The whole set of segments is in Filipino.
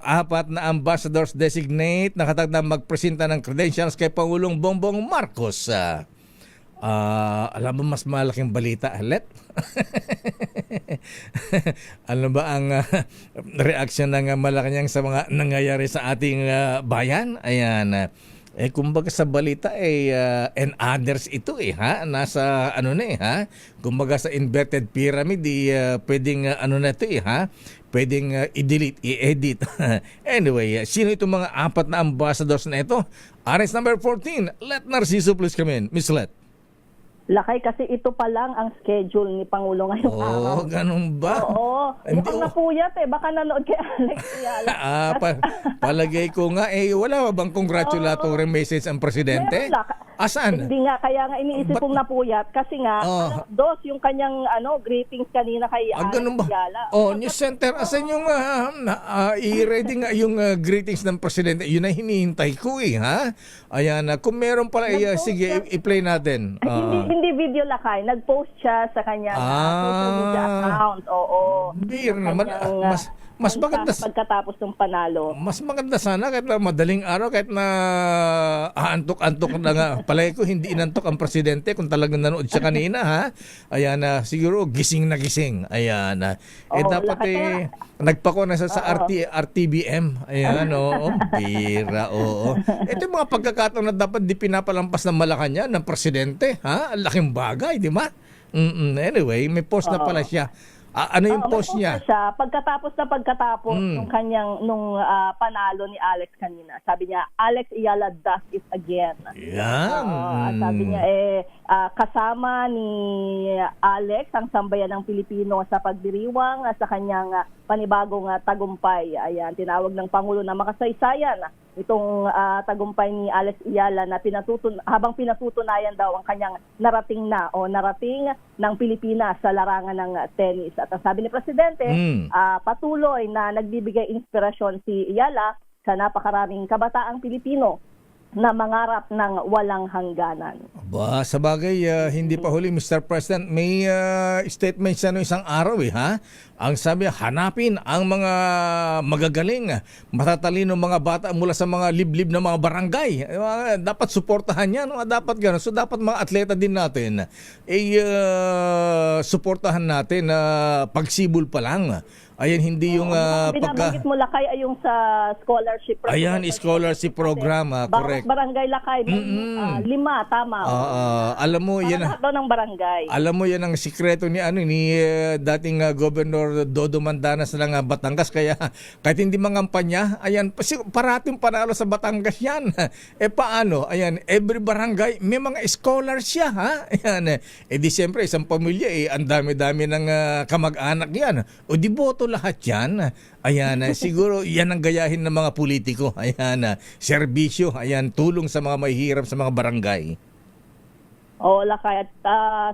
apat na ambassadors designate nakatagdang magpresenta ng credentials kay Pangulong Bongbong Marcos. Alam mo mas malaking balita, Let? Ano ba ang reaksyon ng Malacanang sa mga nangyayari sa ating bayan? Ayan. Kumbaga sa balita and others ito ha, nasa ano na ha, kumbaga sa inverted pyramid pwedeng ano na ito ha, pwedeng i-delete, i-edit. Anyway, sino itong mga apat na ambassadors na ito? RS number 14, Let Narciso please come in. Miss Let. Lakay, kasi ito pa lang ang schedule ni Pangulo ngayong araw. Ganun ba? Oo. Mukhang napuyat baka nanood kay Alex Ayala. Palagay ko nga wala bang congratulatory message ang presidente? Asan? Hindi nga, kaya nga iniisip kong napuyat kasi nga, alas 2 yung kanyang greetings kanina kay Alex Ayala. News Center, asan yung i-ready nga yung greetings ng presidente? Yun na hinihintay ko ha? Ayan, kung meron pala, sige, i-play natin. Hindi video, Lakay. Nag-post siya sa kanyang social media account. Oo. Beer naman. Mas maganda pagkatapos ng panalo. Mas maganda sana kahit na madaling araw, kahit na antok-antok na nga. Palagi ko hindi inantok ang presidente kung talagang nanood siya kanina ha. Ayan na, siguro gising na gising. Ayan na. Dapat nagpako na sa RTBM. Ayan bira. Ito yung mga pagkakataon na dapat di pinapalampas ng Malacanang ng presidente ha. Laking bagay, di ba? Anyway, may post na pala siya. Ano yung post niya? Siya, pagkatapos nung kanyang panalo ni Alex kanina. Sabi niya, Alex Ayala does it again. Yan. Sabi niya kasama ni Alex ang sambayan ng Pilipino sa pagdiriwang sa kanyang panibagong tagumpay. Ayan, tinawag ng Pangulo na makasaysayan itong tagumpay ni Alex Ayala na habang pinatutunayan daw ang kanyang narating ng Pilipinas sa larangan ng tennis. At ang sabi ni Presidente, patuloy na nagbibigay inspirasyon si Ayala sa napakaraming kabataang Pilipino na mangarap ng walang hangganan. Sa bagay, hindi pa huli, Mr. President. May statement siya isang araw ha. Ang sabi, hanapin ang mga magagaling, matatalino mga bata mula sa mga liblib na mga barangay. Dapat suportahan yan. Dapat gano'n. So dapat mga atleta din natin suportahan natin pagsibol pa lang. Ayan, hindi yung binabanggit mo, Lakay, ay yung sa scholarship program. Ayan, scholarship program, correct. Barangay, Lakay, 5, tama. Alam mo, yan ng barangay. Alam mo, yan ang sikreto ni dating Governor Dodo Mandanas ng Batangas. Kaya kahit hindi mangampanya, ayan, parating panalo sa Batangas yan. Paano? Ayan, every barangay, may mga scholars siya, ha? Ayan, di siyempre, isang pamilya, ang dami-dami ng kamag-anak yan. O di boto lahat yan. Ayan, siguro yan ang gayahin ng mga politiko. Ayan, serbisyo, ayan, tulong sa mga mahihirap sa mga barangay. Lakay. At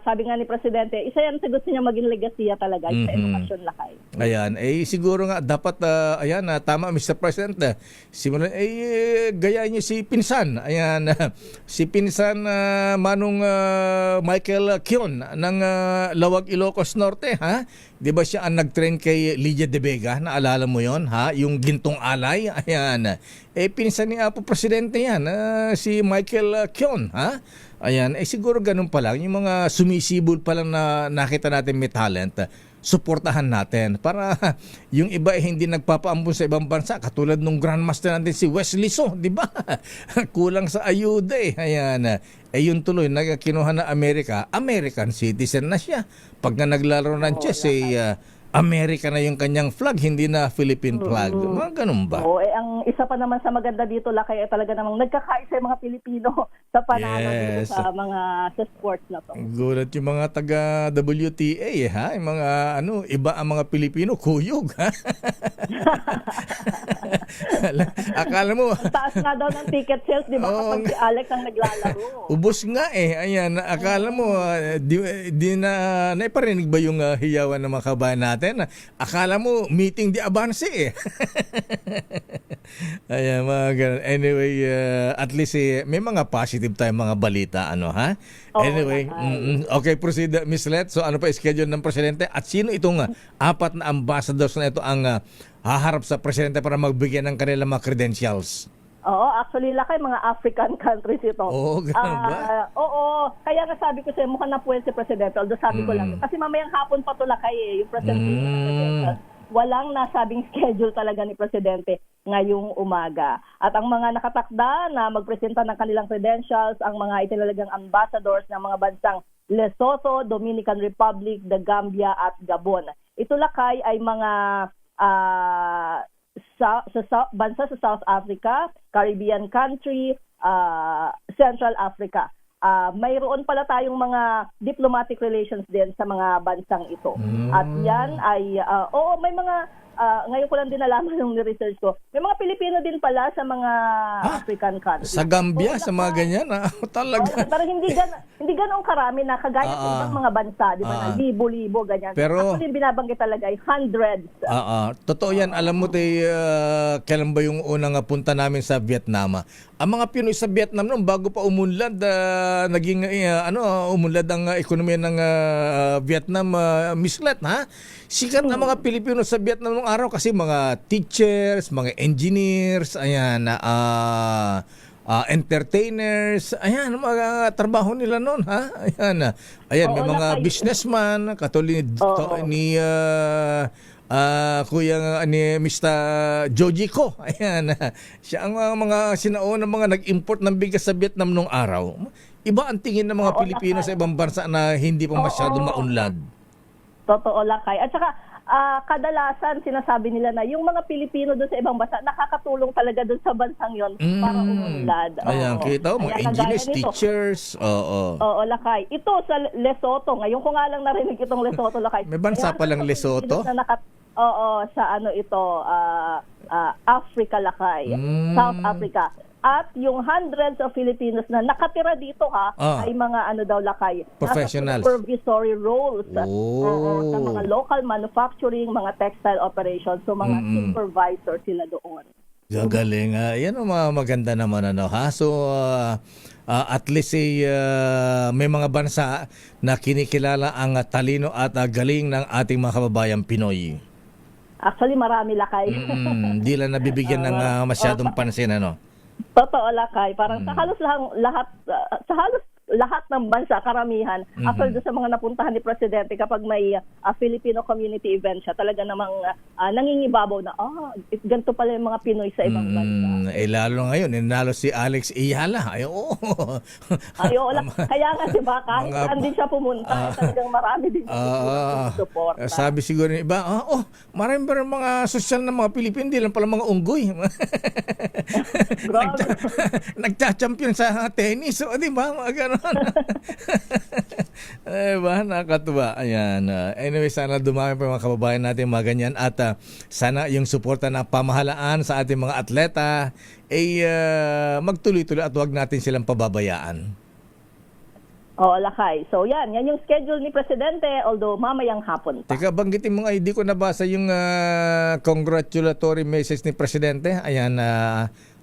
sabi nga ni Presidente, isa yan sa gusto niya maging legasiya talaga sa edukasyon, Lakay. Ayan, siguro nga dapat, tama Mr. President, simulan, gayahin niyo si Pinsan. Ayan, si Pinsan Manong Michael Kion ng Lawag, Ilocos Norte, ha? Di ba siya ang nag-train kay Lydia De Vega? Naalala mo yon ha? Yung gintong alay. Ayan. Pinsan ni Apo Presidente yan, si Michael Kion, ha? Ayan, siguro ganun pa lang. Yung mga sumisibol pa lang na nakita natin may talent, suportahan natin para yung iba hindi nagpapaambon sa ibang bansa katulad nung grandmaster natin si Wesley So, di ba? Kulang sa ayuda Ayan. Yun tuloy, kinuha na American citizen na siya. Pag naglaro ng chess, America na yung kanyang flag, hindi na Philippine flag. Mga ganun ba? Ang isa pa naman sa maganda dito, Lakay, talaga namang nagkakaisa yung mga Pilipino sa panalo dito sa sa sports na to. Gulat yung mga taga-WTA, ha? Yung mga, iba ang mga Pilipino, kuyog, ha? Akala mo... Ang taas nga daw ng ticket sales, di ba, kapag si Alex ang naglalaro. Ubos nga Ayan, akala mo, di na naiparinig ba yung hiyawan ng mga kabayan natin? Akala mo, meeting di avance Ayan, mga ganun. Anyway, at least may mga positive tayong mga balita, ano ha? Oo, Anyway, okay, proceed, Miss Let. So ano pa schedule ng presidente? At sino itong apat na ambassadors na ito ang haharap sa presidente para magbigay ng kanilang mga credentials? Oo, actually, lakay mga African countries ito. Oo, ganun ba? Oo, kaya nga sabi ko sa'yo, mukhang napuwel si Presidente. Although sabi ko lang, kasi mamayang hapon pa to lakay yung presentation ng Presidente. Walang nasabing schedule talaga ni Presidente ngayong umaga. At ang mga nakatakda na magpresenta ng kanilang credentials, ang mga itinalagang ambassadors ng mga bansang Lesotho, Dominican Republic, The Gambia at Gabon. Ito lakay ay mga bansa sa South Africa, Caribbean country, Central Africa. Mayroon pala tayong mga diplomatic relations din sa mga bansang ito. At yan ay, may mga, ngayon ko lang din nalaman nung ni-research ko, may mga Pilipino din pala sa mga African countries. Sa Gambia, sa mga ganyan, talaga. Pero hindi ganoong karami na kagaya sa ibang mga bansa, di ba, na libo-libo, ganyan. Pero, ako din binabanggit talaga ay hundreds. Totoo yan. Alam mo, kailan ba yung unang punta namin sa Vietnam? Ang mga Pinoy sa Vietnam noon, bago pa umunlad, naging umunlad ang ekonomiya ng Vietnam, mislet, ha? Sikat na mga Pilipino sa Vietnam nung araw kasi mga teachers, mga engineers, ayan, entertainers, ayan, mga trabaho nila noon, ha? Ayan, may mga businessman, katulad ni Kuya ni Mr. Joji Ko. Ayan, siya ang mga sinaunang mga nag-import ng bigas sa Vietnam nung araw. Iba ang tingin ng mga Pilipino sa ibang bansa na hindi pa masyadong maunlad. Totoo lakay. At saka kadalasan sinasabi nila na yung mga Pilipino doon sa ibang bansa nakakatulong talaga doon sa bansang yon para umunlad. Ayan, kita mo, mga engineers, teachers. Oo, lakay. Ito sa Lesotho, ngayon ko nga lang narinig itong Lesotho, lakay. May bansa pa lang Lesotho? Sa Africa, lakay. South Africa. At yung hundreds of Filipinos na nakatira dito ay mga lakay. Professionals. Supervisory roles sa mga local manufacturing, mga textile operations. So mga supervisor sila doon. Galing. Yan ang maganda naman ha. So at least may mga bansa na kinikilala ang talino at galing ng ating mga kababayang Pinoy. Actually marami lakay. Hindi lang nabibigyan ng masyadong pansin Totoo lakay. Parang sa halos lahat ng bansa, karamihan, after doon sa mga napuntahan ni Presidente, kapag may Filipino community event siya, talaga namang nangingibabaw na, ganito pala yung mga Pinoy sa ibang bansa. Lalo ngayon, nalo si Alex Iyala. Kaya nga diba, kahit saan din siya pumunta, talagang marami din support. Sabi siguro ng iba, marami pa rin mga sosyal na mga Pilipino, hindi lang pala mga unggoy. Nagcha-champion sa tennis, di ba? Mga gano'n. Nakakatuwa. Ayan. Anyway, sana dumami pa mga kababayan natin mga ganyan at sana yung suporta ng pamahalaan sa ating mga atleta ay magtuloy-tuloy at huwag natin silang pababayaan. Lakay. So yan yung schedule ni Presidente, although mamayang hapon pa. Teka, banggitin mo nga, hindi ko nabasa yung congratulatory message ni Presidente. Ayan,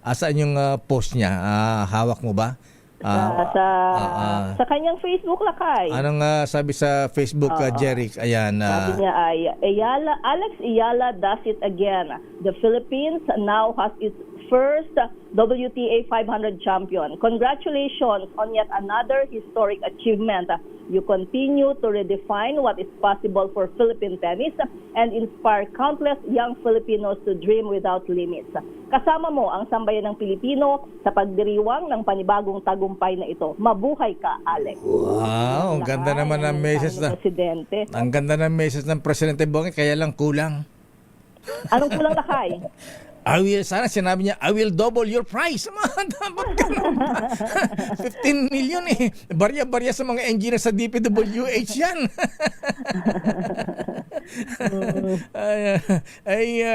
asaan yung post niya? Hawak mo ba? Sa kanyang Facebook lakay. Anong sabi sa Facebook, Jeric? Ayan. Sabi niya ay, Alex Iyala does it again. The Philippines now has its first WTA 500 champion. Congratulations on yet another historic achievement. You continue to redefine what is possible for Philippine tennis and inspire countless young Filipinos to dream without limits. Kasama mo ang sambayan ng Pilipino sa pagdiriwang ng panibagong tagumpay na ito. Mabuhay ka, Alex. Wow, ang ganda naman ng message na Presidente. Ang ganda ng message ng Presidente Bonge, kaya lang kulang. Anong kulang lakay? Sana sinabi niya, I will double your price. Dapat ganun ba? 15 million Barya-barya sa mga engineer sa DPWH yan.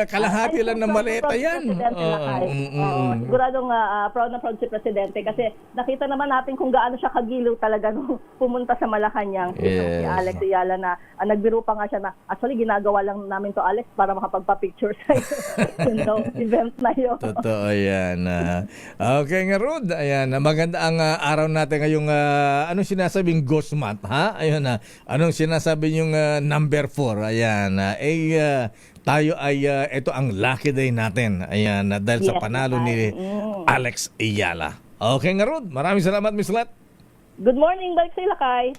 Kalahati lang ng maleta yan. Siguradong proud na proud si Presidente kasi nakita naman natin kung gaano siya kagiliw talaga nung pumunta sa Malacanang. Yes. Si Alex Ayala na nagbiro pa nga siya na actually ginagawa lang namin to Alex para makapagpa-picture sa event na yun. Totoo yan. Okay nga Rod, ayan, maganda ang araw natin ngayong anong sinasabing ghost month, ha? Ayun na. Anong sinasabi yung number 4? Ayan. Tayo ay ito ang lucky day natin. Ayan, dahil sa panalo ni Alex Ayala. Okay nga Rod, maraming salamat Miss Lat. Good morning, balik sa Ilakay.